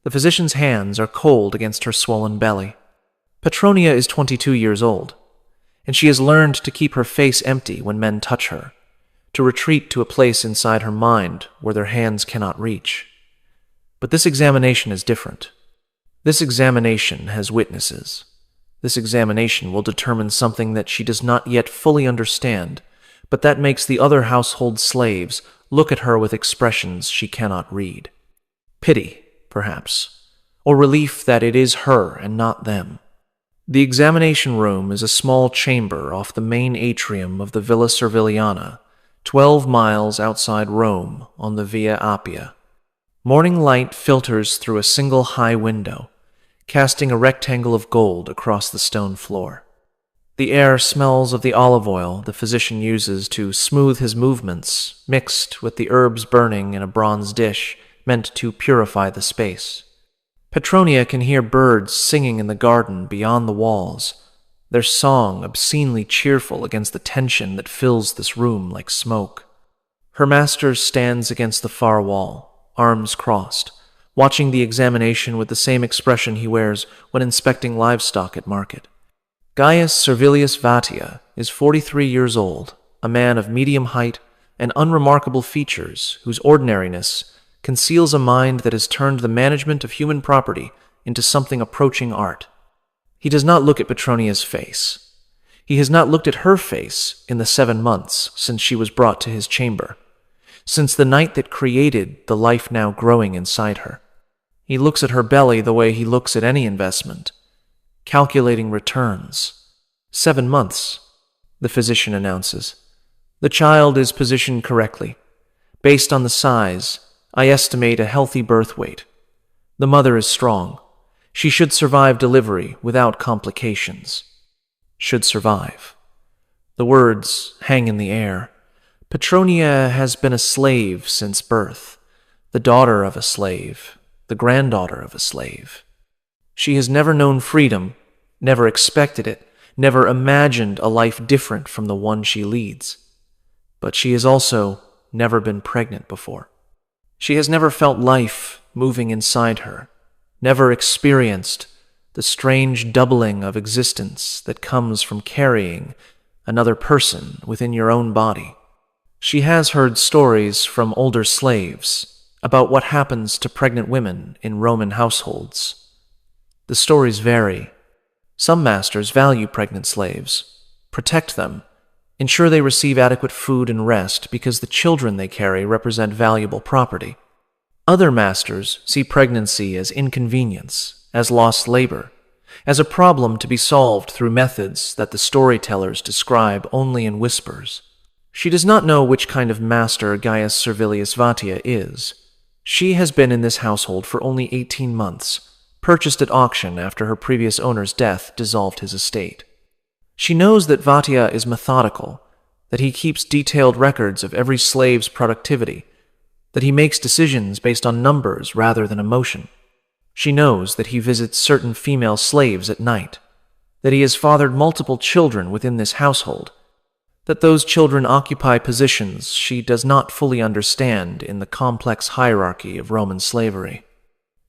The physician's hands are cold against her swollen belly. Petronia is 22 years old, and she has learned to keep her face empty when men touch her, to retreat to a place inside her mind where their hands cannot reach. But this examination is different. This examination has witnesses. This examination will determine something that she does not yet fully understand, but that makes the other household slaves look at her with expressions she cannot read. Pity, perhaps, or relief that it is her and not them. The examination room is a small chamber off the main atrium of the Villa Serviliana, 12 miles outside Rome on the Via Appia. Morning light filters through a single high window, casting a rectangle of gold across the stone floor. The air smells of the olive oil the physician uses to smooth his movements, mixed with the herbs burning in a bronze dish meant to purify the space. Petronia can hear birds singing in the garden beyond the walls, their song obscenely cheerful against the tension that fills this room like smoke. Her master stands against the far wall, arms crossed, watching the examination with the same expression he wears when inspecting livestock at market. Gaius Servilius Vatia is 43 years old, a man of medium height and unremarkable features whose ordinariness conceals a mind that has turned the management of human property into something approaching art. He does not look at Petronia's face. He has not looked at her face in the 7 months since she was brought to his chamber, since the night that created the life now growing inside her. He looks at her belly the way he looks at any investment, calculating returns. 7 months, the physician announces. The child is positioned correctly. Based on the size, I estimate a healthy birth weight. The mother is strong. She should survive delivery without complications. Should survive. The words hang in the air. Petronia has been a slave since birth, the daughter of a slave, the granddaughter of a slave. She has never known freedom, never expected it, never imagined a life different from the one she leads. But she has also never been pregnant before. She has never felt life moving inside her, never experienced the strange doubling of existence that comes from carrying another person within your own body. She has heard stories from older slaves about what happens to pregnant women in Roman households. The stories vary. Some masters value pregnant slaves, protect them, ensure they receive adequate food and rest because the children they carry represent valuable property. Other masters see pregnancy as inconvenience, as lost labor, as a problem to be solved through methods that the storytellers describe only in whispers. She does not know which kind of master Gaius Servilius Vatia is. She has been in this household for only 18 months, purchased at auction after her previous owner's death dissolved his estate. She knows that Vatia is methodical, that he keeps detailed records of every slave's productivity, that he makes decisions based on numbers rather than emotion. She knows that he visits certain female slaves at night, that he has fathered multiple children within this household, that those children occupy positions she does not fully understand in the complex hierarchy of Roman slavery.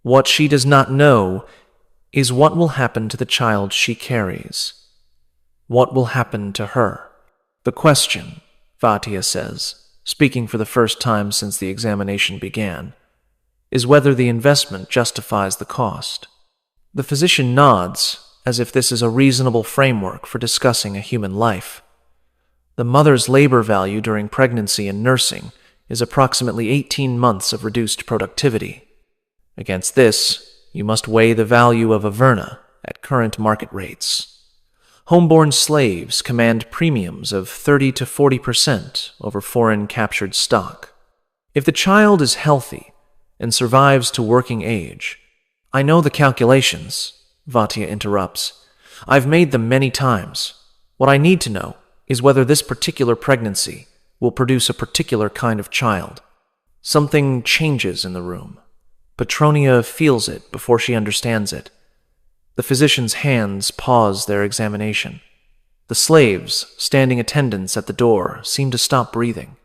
What she does not know is what will happen to the child she carries. What will happen to her? The question, Vatia says, speaking for the first time since the examination began, is whether the investment justifies the cost. The physician nods, as if this is a reasonable framework for discussing a human life. The mother's labor value during pregnancy and nursing is approximately 18 months of reduced productivity. Against this, you must weigh the value of a verna at current market rates. Homeborn slaves command premiums of 30 to 40% over foreign captured stock. If the child is healthy and survives to working age, I know the calculations, Vatia interrupts. I've made them many times. What I need to know is whether this particular pregnancy will produce a particular kind of child. Something changes in the room. Petronia feels it before she understands it. The physician's hands pause their examination. The slaves, standing attendants at the door, seem to stop breathing.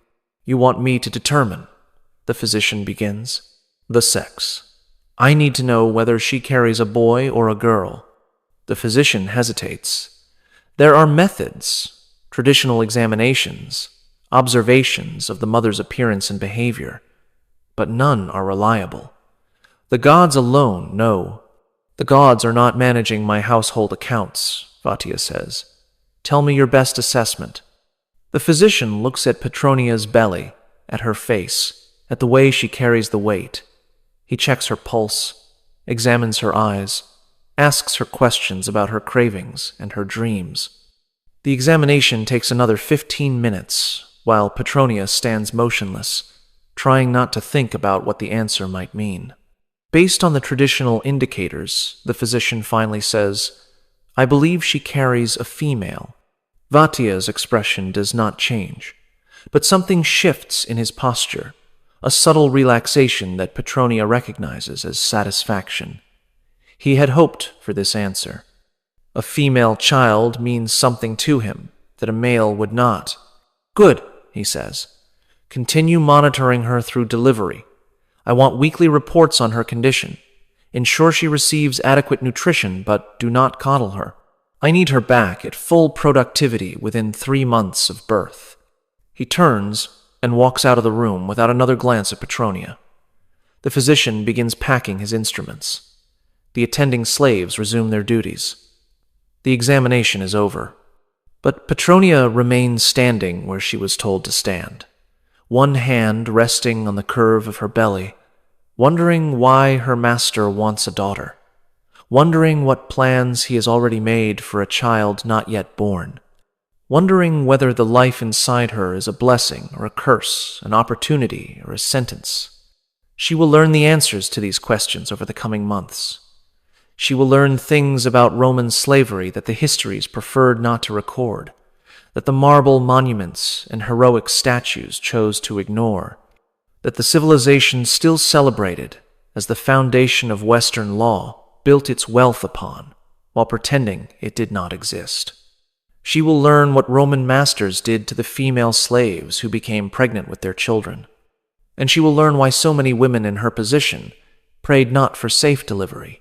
You want me to determine, the physician begins, the sex. I need to know whether she carries a boy or a girl. The physician hesitates. There are methods, traditional examinations, observations of the mother's appearance and behavior, but none are reliable. The gods alone know. The gods are not managing my household accounts, Vatia says. Tell me your best assessment. The physician looks at Petronia's belly, at her face, at the way she carries the weight. He checks her pulse, examines her eyes, asks her questions about her cravings and her dreams. The examination takes another 15 minutes, while Petronia stands motionless, trying not to think about what the answer might mean. Based on the traditional indicators, the physician finally says, I believe she carries a female. Vatia's expression does not change, but something shifts in his posture, a subtle relaxation that Petronia recognizes as satisfaction. He had hoped for this answer. A female child means something to him that a male would not. Good, he says. Continue monitoring her through delivery. I want weekly reports on her condition. Ensure she receives adequate nutrition, but do not coddle her. I need her back at full productivity within 3 months of birth. He turns and walks out of the room without another glance at Petronia. The physician begins packing his instruments. The attending slaves resume their duties. The examination is over. But Petronia remains standing where she was told to stand, one hand resting on the curve of her belly, wondering why her master wants a daughter, wondering what plans he has already made for a child not yet born, wondering whether the life inside her is a blessing or a curse, an opportunity or a sentence. She will learn the answers to these questions over the coming months. She will learn things about Roman slavery that the histories preferred not to record, that the marble monuments and heroic statues chose to ignore, that the civilization still celebrated as the foundation of Western law built its wealth upon, while pretending it did not exist. She will learn what Roman masters did to the female slaves who became pregnant with their children, and she will learn why so many women in her position prayed not for safe delivery,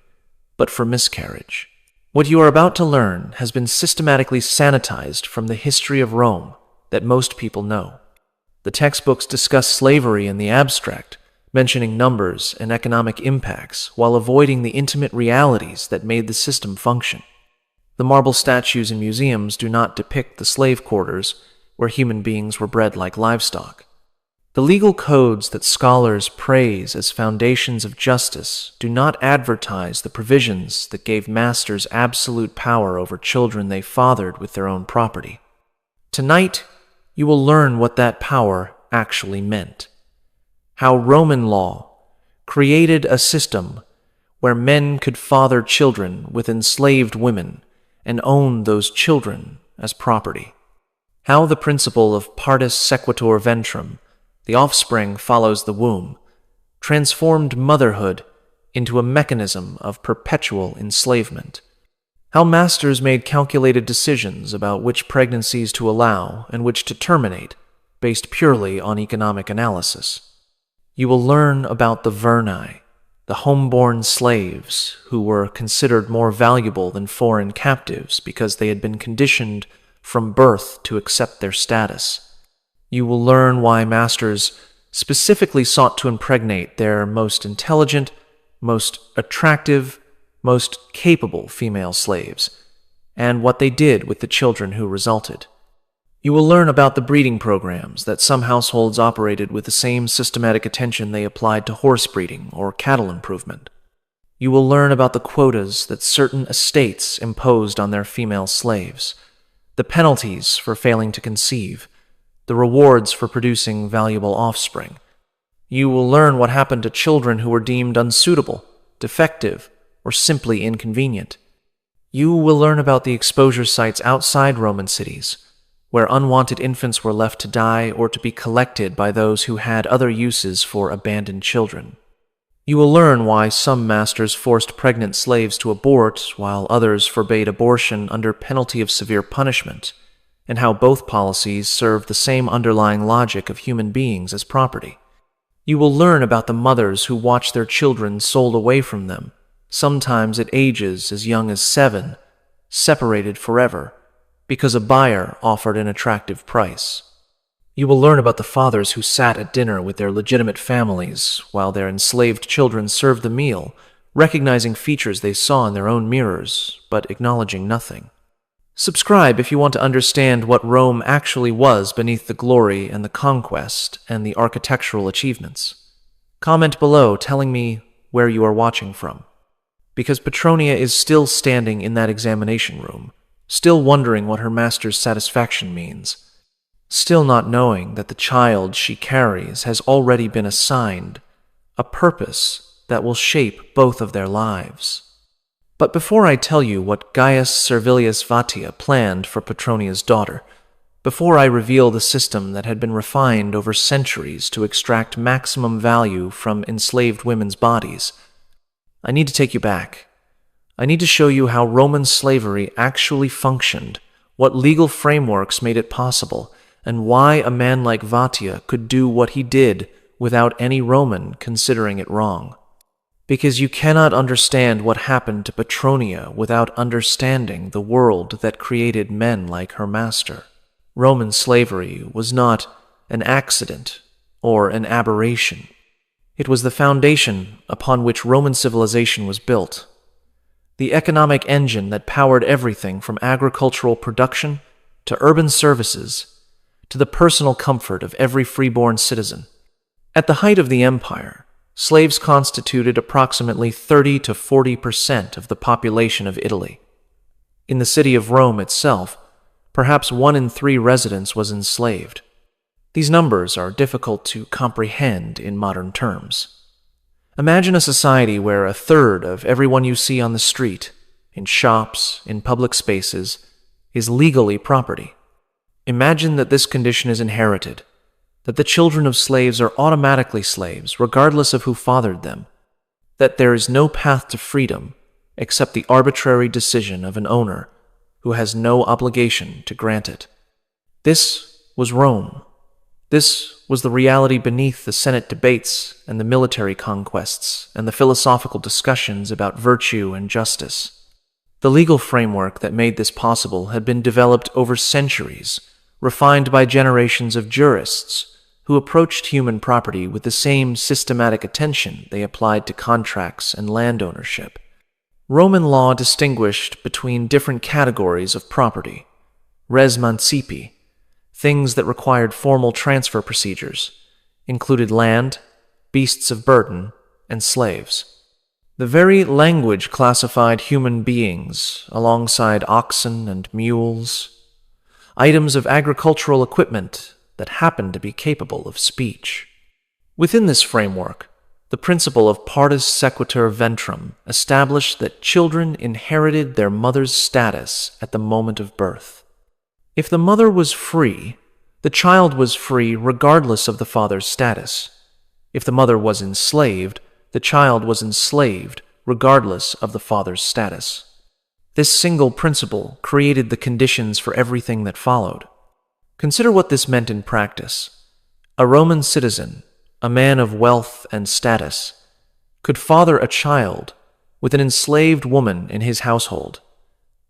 but for miscarriage. What you are about to learn has been systematically sanitized from the history of Rome that most people know. The textbooks discuss slavery in the abstract, mentioning numbers and economic impacts while avoiding the intimate realities that made the system function. The marble statues in museums do not depict the slave quarters where human beings were bred like livestock. The legal codes that scholars praise as foundations of justice do not advertise the provisions that gave masters absolute power over children they fathered with their own property. Tonight, you will learn what that power actually meant. How Roman law created a system where men could father children with enslaved women and own those children as property. How the principle of partus sequitur ventrum, the offspring follows the womb, transformed motherhood into a mechanism of perpetual enslavement. How masters made calculated decisions about which pregnancies to allow and which to terminate, based purely on economic analysis. You will learn about the verni, the homeborn slaves who were considered more valuable than foreign captives because they had been conditioned from birth to accept their status. You will learn why masters specifically sought to impregnate their most intelligent, most attractive, most capable female slaves, and what they did with the children who resulted. You will learn about the breeding programs that some households operated with the same systematic attention they applied to horse breeding or cattle improvement. You will learn about the quotas that certain estates imposed on their female slaves, the penalties for failing to conceive, the rewards for producing valuable offspring. You will learn what happened to children who were deemed unsuitable, defective, or simply inconvenient. You will learn about the exposure sites outside Roman cities, where unwanted infants were left to die or to be collected by those who had other uses for abandoned children. You will learn why some masters forced pregnant slaves to abort, while others forbade abortion under penalty of severe punishment, and how both policies serve the same underlying logic of human beings as property. You will learn about the mothers who watch their children sold away from them, sometimes at ages as young as 7, separated forever, because a buyer offered an attractive price. You will learn about the fathers who sat at dinner with their legitimate families while their enslaved children served the meal, recognizing features they saw in their own mirrors, but acknowledging nothing. Subscribe if you want to understand what Rome actually was beneath the glory and the conquest and the architectural achievements. Comment below telling me where you are watching from. Because Petronia is still standing in that examination room, still wondering what her master's satisfaction means, still not knowing that the child she carries has already been assigned a purpose that will shape both of their lives. But before I tell you what Gaius Servilius Vatia planned for Petronia's daughter, before I reveal the system that had been refined over centuries to extract maximum value from enslaved women's bodies, I need to take you back. I need to show you how Roman slavery actually functioned, what legal frameworks made it possible, and why a man like Vatia could do what he did without any Roman considering it wrong. Because you cannot understand what happened to Petronia without understanding the world that created men like her master. Roman slavery was not an accident or an aberration. It was the foundation upon which Roman civilization was built, the economic engine that powered everything from agricultural production to urban services to the personal comfort of every freeborn citizen. At the height of the empire, slaves constituted approximately 30 to 40% of the population of Italy. In the city of Rome itself, perhaps 1 in 3 residents was enslaved. These numbers are difficult to comprehend in modern terms. Imagine a society where 1/3 of everyone you see on the street, in shops, in public spaces, is legally property. Imagine that this condition is inherited, that the children of slaves are automatically slaves regardless of who fathered them, that there is no path to freedom except the arbitrary decision of an owner who has no obligation to grant it. This was Rome. This was the reality beneath the Senate debates and the military conquests and the philosophical discussions about virtue and justice. The legal framework that made this possible had been developed over centuries, refined by generations of jurists who approached human property with the same systematic attention they applied to contracts and land ownership. Roman law distinguished between different categories of property: res mancipi, things that required formal transfer procedures, included land, beasts of burden, and slaves. The very language classified human beings alongside oxen and mules, items of agricultural equipment that happened to be capable of speech. Within this framework, the principle of partus sequitur ventrum established that children inherited their mother's status at the moment of birth. If the mother was free, the child was free regardless of the father's status. If the mother was enslaved, the child was enslaved regardless of the father's status. This single principle created the conditions for everything that followed. Consider what this meant in practice. A Roman citizen, a man of wealth and status, could father a child with an enslaved woman in his household.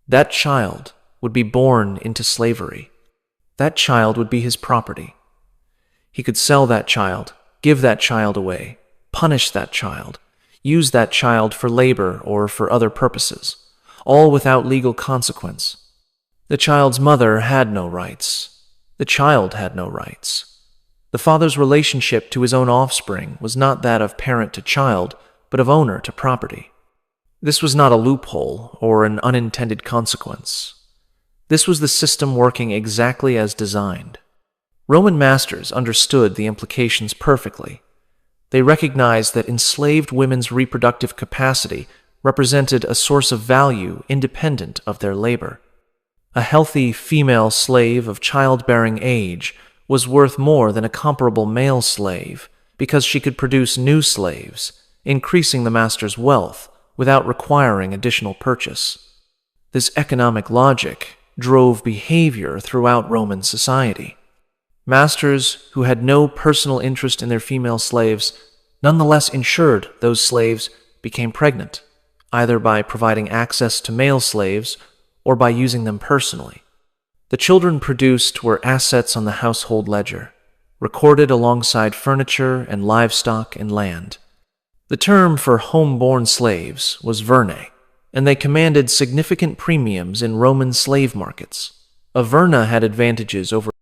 That child would be born into slavery. That child would be his property. He could sell that child, give that child away, punish that child, use that child for labor or for other purposes, all without legal consequence. The child's mother had no rights. The child had no rights. The father's relationship to his own offspring was not that of parent to child, but of owner to property. This was not a loophole or an unintended consequence. This was the system working exactly as designed. Roman masters understood the implications perfectly. They recognized that enslaved women's reproductive capacity represented a source of value independent of their labor. A healthy female slave of childbearing age was worth more than a comparable male slave because she could produce new slaves, increasing the master's wealth without requiring additional purchase. This economic logic drove behavior throughout Roman society. Masters who had no personal interest in their female slaves nonetheless ensured those slaves became pregnant, either by providing access to male slaves or by using them personally. The children produced were assets on the household ledger, recorded alongside furniture and livestock and land. The term for home-born slaves was vernae, and they commanded significant premiums in Roman slave markets. A verna had advantages over